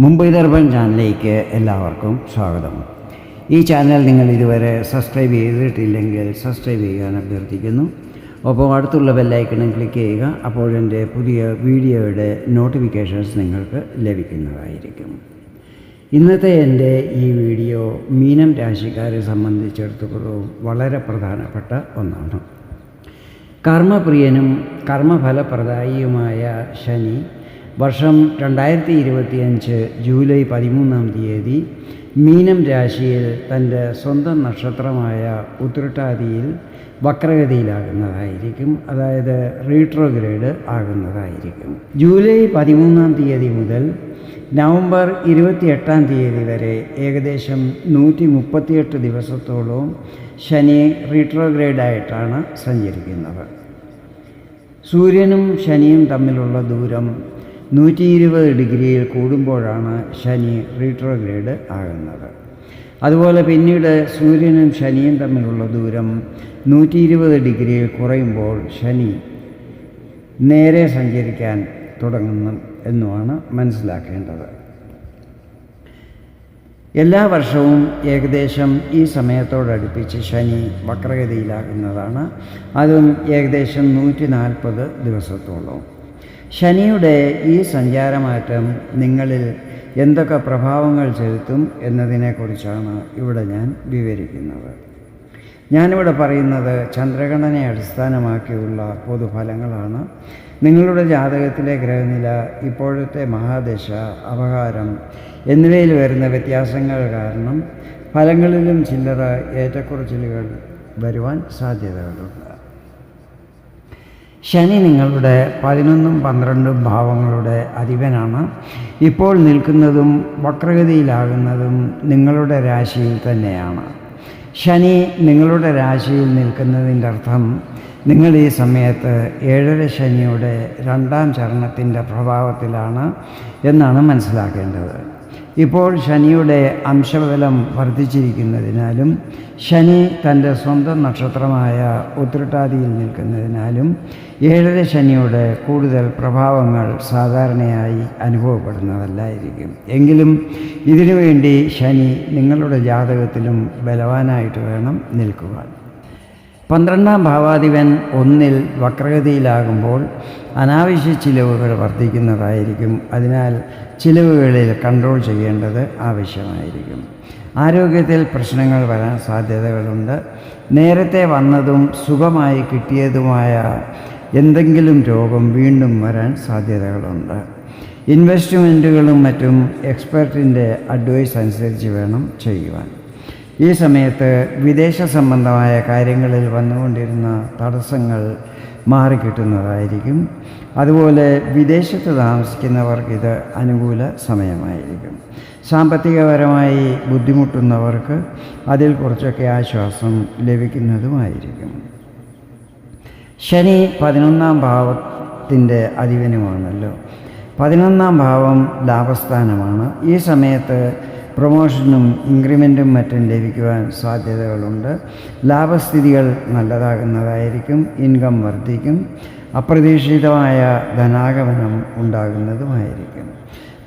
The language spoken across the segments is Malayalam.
മുംബൈ ദർപ്പൺ ചാനലിലേക്ക് എല്ലാവർക്കും സ്വാഗതം. ഈ ചാനൽ നിങ്ങൾ ഇതുവരെ സബ്സ്ക്രൈബ് ചെയ്തിട്ടില്ലെങ്കിൽ സബ്സ്ക്രൈബ് ചെയ്യാൻ അഭ്യർത്ഥിക്കുന്നു. ഒപ്പം അടുത്തുള്ള ബെല്ലൈക്കണും ക്ലിക്ക് ചെയ്യുക. അപ്പോൾ എൻ്റെ പുതിയ വീഡിയോയുടെ നോട്ടിഫിക്കേഷൻസ് നിങ്ങൾക്ക് ലഭിക്കുന്നതായിരിക്കും. ഇന്നത്തെ എൻ്റെ ഈ വീഡിയോ മീനം രാശിക്കാരെ സംബന്ധിച്ചിടത്തോളം വളരെ പ്രധാനപ്പെട്ട ഒന്നാണ്. കർമ്മപ്രിയനും കർമ്മഫലപ്രദായിയുമായ ശനി വർഷം 2025 ജൂലൈ 13 മീനം രാശിയിൽ തൻ്റെ സ്വന്തം നക്ഷത്രമായ ഉത്രട്ടാതിയിൽ വക്രഗതിയിലാകുന്നതായിരിക്കും. അതായത് റീട്രോഗ്രേഡ് ആകുന്നതായിരിക്കും. ജൂലൈ 13 മുതൽ നവംബർ 28 വരെ ഏകദേശം 138 ദിവസത്തോളം ശനി റീട്രോഗ്രേഡായിട്ടാണ് സഞ്ചരിക്കുന്നത്. സൂര്യനും ശനിയും തമ്മിലുള്ള ദൂരം 120 ഡിഗ്രിയിൽ കൂടുമ്പോഴാണ് ശനി റീട്രോഗ്രേഡ് ആകുന്നത്. അതുപോലെ പിന്നീട് സൂര്യനും ശനിയും തമ്മിലുള്ള ദൂരം 120 ഡിഗ്രിയിൽ കുറയുമ്പോൾ ശനി നേരെ സഞ്ചരിക്കാൻ തുടങ്ങുന്നു എന്നുമാണ് മനസ്സിലാക്കേണ്ടത്. എല്ലാ വർഷവും ഏകദേശം ഈ സമയത്തോടടുപ്പിച്ച് ശനി വക്രഗതിയിലാകുന്നതാണ്. അതും ഏകദേശം 140 ദിവസത്തോളം. ശനിയുടെ ഈ സഞ്ചാരമാറ്റം നിങ്ങളിൽ എന്തൊക്കെ പ്രഭാവങ്ങൾ ചെലുത്തും എന്നതിനെക്കുറിച്ചാണ് ഇവിടെ ഞാൻ വിവരിക്കുന്നത്. ഞാനിവിടെ പറയുന്നത് ചന്ദ്രഗണനയെ അടിസ്ഥാനമാക്കിയുള്ള പൊതുഫലങ്ങളാണ്. നിങ്ങളുടെ ജാതകത്തിലെ ഗ്രഹനില, ഇപ്പോഴത്തെ മഹാദശ, അപഹാരം എന്നിവയിൽ വരുന്ന വ്യത്യാസങ്ങൾ കാരണം ഫലങ്ങളിലും ചില്ലറ ഏറ്റക്കുറച്ചിലുകൾ വരുവാൻ സാധ്യതകളുണ്ട്. ശനി നിങ്ങളുടെ 11ഉം 12ഉം ഭാവങ്ങളുടെ അധിപനാണ്. ഇപ്പോൾ നിൽക്കുന്നതും വക്രഗതിയിലാകുന്നതും നിങ്ങളുടെ രാശിയിൽ തന്നെയാണ്. ശനി നിങ്ങളുടെ രാശിയിൽ നിൽക്കുന്നതിൻ്റെ അർത്ഥം നിങ്ങൾ ഈ സമയത്ത് 7ാം ശനിയുടെ 2ാം ചരണത്തിൻ്റെ പ്രഭാവത്തിലാണ് എന്നാണ് മനസ്സിലാക്കേണ്ടത്. ഇപ്പോൾ ശനിയുടെ അംശബലം വർദ്ധിച്ചിരിക്കുന്നതിനാലും ശനി തൻ്റെ സ്വന്തം നക്ഷത്രമായ ഉത്രട്ടാതിയിൽ നിൽക്കുന്നതിനാലും 7ാം ശനിയുടെ കൂടുതൽ പ്രഭാവങ്ങൾ സാധാരണയായി അനുഭവപ്പെടുന്നതല്ലായിരിക്കും. എങ്കിലും ഇതിനുവേണ്ടി ശനി നിങ്ങളുടെ ജാതകത്തിലും ബലവാനായിട്ട് വേണം നിൽക്കുവാൻ. 12ാം ഭാവാധിപൻ 1ൽ വക്രഗതിയിലാകുമ്പോൾ അനാവശ്യ ചിലവുകൾ വർദ്ധിക്കുന്നതായിരിക്കും. അതിനാൽ ചിലവുകളിൽ കൺട്രോൾ ചെയ്യേണ്ടത് ആവശ്യമായിരിക്കും. ആരോഗ്യത്തിൽ പ്രശ്നങ്ങൾ വരാൻ സാധ്യതകളുണ്ട്. നേരത്തെ വന്നതും സുഖമായി കിട്ടിയതുമായ എന്തെങ്കിലും രോഗം വീണ്ടും വരാൻ സാധ്യതകളുണ്ട്. ഇൻവെസ്റ്റ്മെൻറ്റുകളും മറ്റും എക്സ്പെർട്ടിൻ്റെ അഡ്വൈസ് അനുസരിച്ച് വേണം ചെയ്യുവാൻ. ഈ സമയത്ത് വിദേശ സംബന്ധമായ കാര്യങ്ങളിൽ വന്നുകൊണ്ടിരുന്ന തടസ്സങ്ങൾ മാറിക്കിട്ടുന്നതായിരിക്കും. അതുപോലെ വിദേശത്ത് താമസിക്കുന്നവർക്ക് ഇത് അനുകൂല സമയമായിരിക്കും. സാമ്പത്തികപരമായി ബുദ്ധിമുട്ടുന്നവർക്ക് അതിൽ കുറച്ചൊക്കെ ആശ്വാസം ലഭിക്കുന്നതുമായിരിക്കും. ശനി 11ാം ഭാവത്തിൻ്റെ അധിപനുമാണല്ലോ. 11ാം ഭാവം ലാഭസ്ഥാനമാണ്. ഈ സമയത്ത് പ്രൊമോഷനും ഇൻക്രിമെൻറ്റും മറ്റും ലഭിക്കുവാൻ സാധ്യതകളുണ്ട്. ലാഭസ്ഥിതികൾ നല്ലതാകുന്നതായിരിക്കും. ഇൻകം വർദ്ധിക്കും. അപ്രതീക്ഷിതമായ ധനാഗമനം ഉണ്ടാകുന്നതുമായിരിക്കും.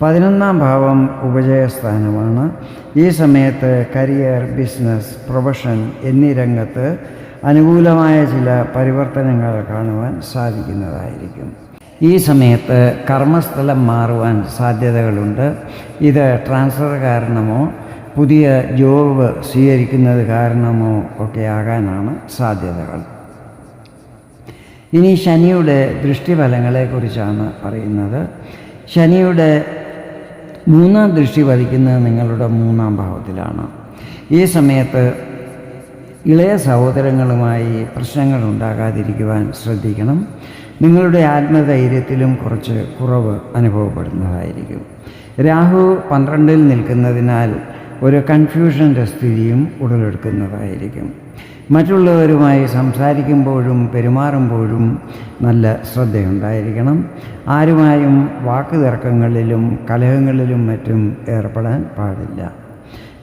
11ാം ഭാവം ഉപജയസ്ഥാനമാണ്. ഈ സമയത്ത് കരിയർ, ബിസിനസ്, പ്രൊഫഷൻ എന്നീ രംഗത്ത് അനുകൂലമായ ചില പരിവർത്തനങ്ങൾ കാണുവാൻ സാധിക്കുന്നതായിരിക്കും. ഈ സമയത്ത് കർമ്മസ്ഥലം മാറുവാൻ സാധ്യതകളുണ്ട്. ഇത് ട്രാൻസ്ഫർ കാരണമോ പുതിയ ജോബ് സ്വീകരിക്കുന്നത് കാരണമോ ഒക്കെ ആകാനാണ് സാധ്യതകൾ. ഇനി ശനിയുടെ ദൃഷ്ടിഫലങ്ങളെക്കുറിച്ചാണ് പറയുന്നത്. ശനിയുടെ 3ാം ദൃഷ്ടി പതിക്കുന്നത് നിങ്ങളുടെ 3ാം ഭാവത്തിലാണ്. ഈ സമയത്ത് ഇളയ സഹോദരങ്ങളുമായി പ്രശ്നങ്ങൾ ഉണ്ടാകാതിരിക്കുവാൻ ശ്രദ്ധിക്കണം. നിങ്ങളുടെ ആത്മധൈര്യത്തിലും കുറച്ച് കുറവ് അനുഭവപ്പെടുന്നതായിരിക്കും. രാഹു 12ൽ നിൽക്കുന്നതിനാൽ ഒരു കൺഫ്യൂഷൻ്റെ സ്ഥിതിയും ഉടലെടുക്കുന്നതായിരിക്കും. മറ്റുള്ളവരുമായി സംസാരിക്കുമ്പോഴും പെരുമാറുമ്പോഴും നല്ല ശ്രദ്ധയുണ്ടായിരിക്കണം. ആരുമായും വാക്കുതർക്കങ്ങളിലും കലഹങ്ങളിലും മറ്റും ഏർപ്പെടാൻ പാടില്ല.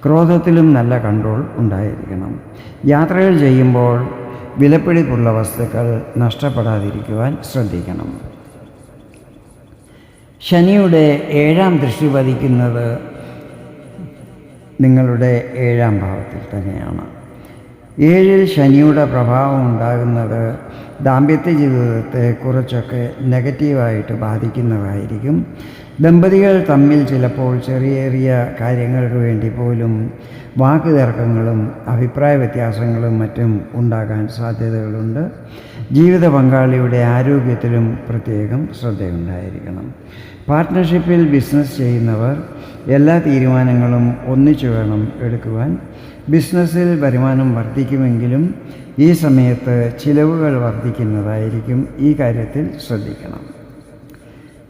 ക്രോധത്തിലും നല്ല കൺട്രോൾ ഉണ്ടായിരിക്കണം. യാത്രകൾ ചെയ്യുമ്പോൾ വിലപിടിപ്പുള്ള വസ്തുക്കൾ നഷ്ടപ്പെടാതിരിക്കുവാൻ ശ്രദ്ധിക്കണം. ശനിയുടെ 7ാം ദൃഷ്ടി പതിക്കുന്നത് നിങ്ങളുടെ 7ാം ഭാവത്തിൽ തന്നെയാണ്. 7-ൽ ശനിയുടെ പ്രഭാവം ഉണ്ടാകുന്നത് ദാമ്പത്യ ജീവിതത്തെ കുറച്ചൊക്കെ നെഗറ്റീവായിട്ട് ബാധിക്കുന്നതായിരിക്കും. ദമ്പതികൾ തമ്മിൽ ചിലപ്പോൾ ചെറിയ കാര്യങ്ങൾക്ക് വേണ്ടി പോലും വാക്കുതർക്കങ്ങളും അഭിപ്രായ വ്യത്യാസങ്ങളും മറ്റും ഉണ്ടാകാൻ സാധ്യതകളുണ്ട്. ജീവിത പങ്കാളിയുടെ ആരോഗ്യത്തിലും പ്രത്യേകം ശ്രദ്ധയുണ്ടായിരിക്കണം. പാർട്ട്ണർഷിപ്പിൽ ബിസിനസ് ചെയ്യുന്നവർ എല്ലാ തീരുമാനങ്ങളും ഒന്നിച്ചു വേണം എടുക്കുവാൻ. ബിസിനസ്സിൽ വരുമാനം വർദ്ധിക്കുമെങ്കിലും ഈ സമയത്ത് ചിലവുകൾ വർദ്ധിക്കുന്നതായിരിക്കും. ഈ കാര്യത്തിൽ ശ്രദ്ധിക്കണം.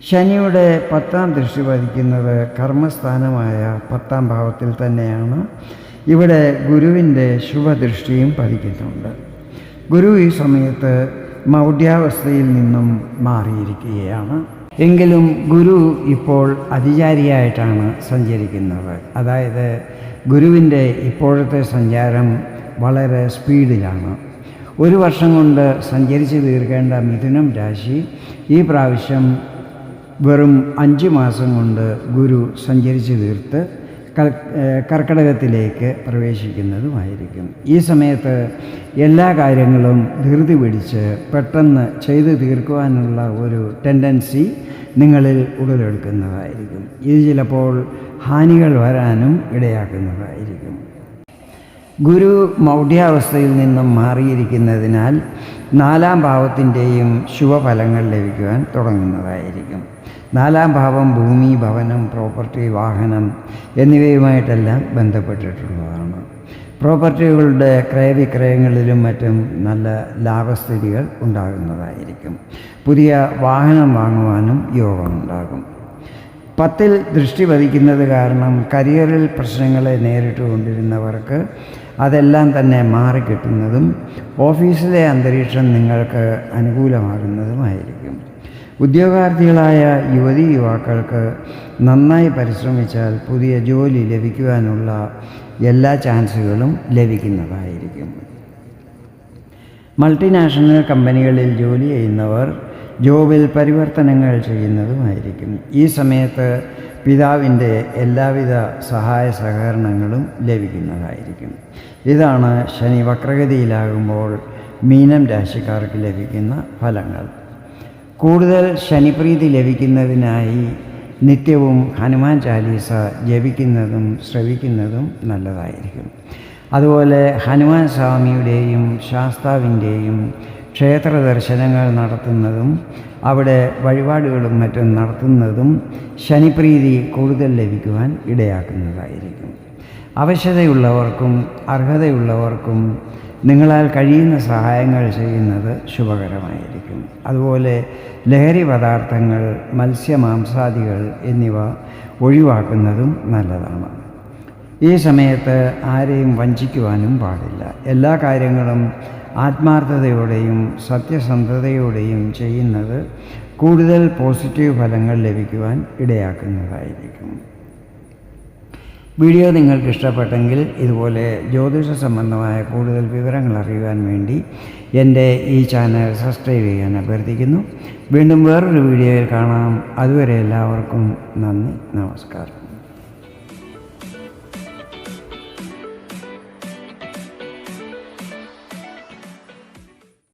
ശനിയുടെ 10ാം ദൃഷ്ടി പതിക്കുന്നത് കർമ്മസ്ഥാനമായ 10ാം ഭാവത്തിൽ തന്നെയാണ്. ഇവിടെ ഗുരുവിൻ്റെ ശുഭദൃഷ്ടിയും പതിക്കുന്നുണ്ട്. ഗുരു ഈ സമയത്ത് മൗഢ്യാവസ്ഥയിൽ നിന്നും മാറിയിരിക്കുകയാണ്. എങ്കിലും ഗുരു ഇപ്പോൾ അതിചാരിയായിട്ടാണ് സഞ്ചരിക്കുന്നത്. അതായത് ഗുരുവിൻ്റെ ഇപ്പോഴത്തെ സഞ്ചാരം വളരെ സ്പീഡിലാണ്. 1 വർഷം കൊണ്ട് സഞ്ചരിച്ച് തീർക്കേണ്ട മിഥുനം രാശി ഈ പ്രാവശ്യം വെറും 5 മാസം കൊണ്ട് ഗുരു സഞ്ചരിച്ച് തീർത്ത് കർക്കടകത്തിലേക്ക് പ്രവേശിക്കുന്നതുമായിരിക്കും. ഈ സമയത്ത് എല്ലാ കാര്യങ്ങളും ധൃതി പിടിച്ച് പെട്ടെന്ന് ചെയ്തു തീർക്കുവാനുള്ള ഒരു ടെൻഡൻസി നിങ്ങളിൽ ഉടലെടുക്കുന്നതായിരിക്കും. ഇത് ചിലപ്പോൾ ഹാനികൾ വരാനും ഇടയാക്കുന്നതായിരിക്കും. ഗുരു മൗഢ്യാവസ്ഥയിൽ നിന്നും മാറിയിരിക്കുന്നതിനാൽ 4ാം ഭാവത്തിൻ്റെയും ശുഭഫലങ്ങൾ ലഭിക്കുവാൻ തുടങ്ങുന്നതായിരിക്കും. 4ാം ഭാവം ഭൂമി, ഭവനം, പ്രോപ്പർട്ടി, വാഹനം എന്നിവയുമായിട്ടെല്ലാം ബന്ധപ്പെട്ടിട്ടുള്ളതാണ്. പ്രോപ്പർട്ടികളുടെ ക്രയവിക്രയങ്ങളിലും മറ്റും നല്ല ലാഭസ്ഥിതികൾ ഉണ്ടാകുന്നതായിരിക്കും. പുതിയ വാഹനം വാങ്ങുവാനും യോഗമുണ്ടാകും. 10ൽ ദൃഷ്ടി പതിക്കുന്നത് കാരണം കരിയറിൽ പ്രശ്നങ്ങളെ നേരിട്ടുകൊണ്ടിരുന്നവർക്ക് അതെല്ലാം തന്നെ മാറിക്കിട്ടുന്നതും ഓഫീസിലെ അന്തരീക്ഷം നിങ്ങൾക്ക് അനുകൂലമാകുന്നതുമായിരിക്കും. ഉദ്യോഗാർത്ഥികളായ യുവാക്കൾക്ക് നന്നായി പരിശ്രമിച്ചാൽ പുതിയ ജോലി ലഭിക്കുവാനുള്ള എല്ലാ ചാൻസുകളും ലഭിക്കുന്നതായിരിക്കും. മൾട്ടിനാഷണൽ കമ്പനികളിൽ ജോലി ചെയ്യുന്നവർ ജോബിൽ പരിവർത്തനങ്ങൾ ചെയ്യുന്നതുമായിരിക്കും. ഈ സമയത്ത് പിതാവിൻ്റെ എല്ലാവിധ സഹായ സഹകരണങ്ങളും ലഭിക്കുന്നതായിരിക്കും. ഇതാണ് ശനി വക്രഗതിയിലാകുമ്പോൾ മീനം രാശിക്കാർക്ക് ലഭിക്കുന്ന ഫലങ്ങൾ. കൂടുതൽ ശനിപ്രീതി ലഭിക്കുന്നതിനായി നിത്യവും ഹനുമാൻ ചാലീസ ജപിക്കുന്നതും ശ്രവിക്കുന്നതും നല്ലതായിരിക്കും. അതുപോലെ ഹനുമാൻ സ്വാമിയുടെയും ശാസ്താവിൻ്റെയും ക്ഷേത്ര ദർശനങ്ങൾ നടത്തുന്നതും അവിടെ വഴിപാടുകളും മറ്റും നടത്തുന്നതും ശനിപ്രീതി കൂടുതൽ ലഭിക്കുവാൻ ഇടയാക്കുന്നതായിരിക്കും. അവശതയുള്ളവർക്കും അർഹതയുള്ളവർക്കും നിങ്ങളാൽ കഴിയുന്ന സഹായങ്ങൾ ചെയ്യുന്നത് ശുഭകരമായിരിക്കും. അതുപോലെ ലഹരി പദാർത്ഥങ്ങൾ, മത്സ്യമാംസാദികൾ എന്നിവ ഒഴിവാക്കുന്നതും നല്ലതാണ്. ഈ സമയത്ത് ആരെയും വഞ്ചിക്കുവാനും പാടില്ല. എല്ലാ കാര്യങ്ങളും ആത്മാർത്ഥതയോടെയും സത്യസന്ധതയോടെയും ചെയ്യുന്നത് കൂടുതൽ പോസിറ്റീവ് ഫലങ്ങൾ ലഭിക്കുവാൻ ഇടയാക്കുന്നതായിരിക്കും. വീഡിയോ നിങ്ങൾക്ക് ഇഷ്ടപ്പെട്ടെങ്കിൽ ഇതുപോലെ ജ്യോതിഷ സംബന്ധമായ കൂടുതൽ വിവരങ്ങൾ അറിയുവാൻ വേണ്ടി എൻ്റെ ഈ ചാനൽ സബ്സ്ക്രൈബ് ചെയ്യാൻ അഭ്യർത്ഥിക്കുന്നു. വീണ്ടും വേറൊരു വീഡിയോയിൽ കാണാം. അതുവരെ എല്ലാവർക്കും നന്ദി, നമസ്കാരം.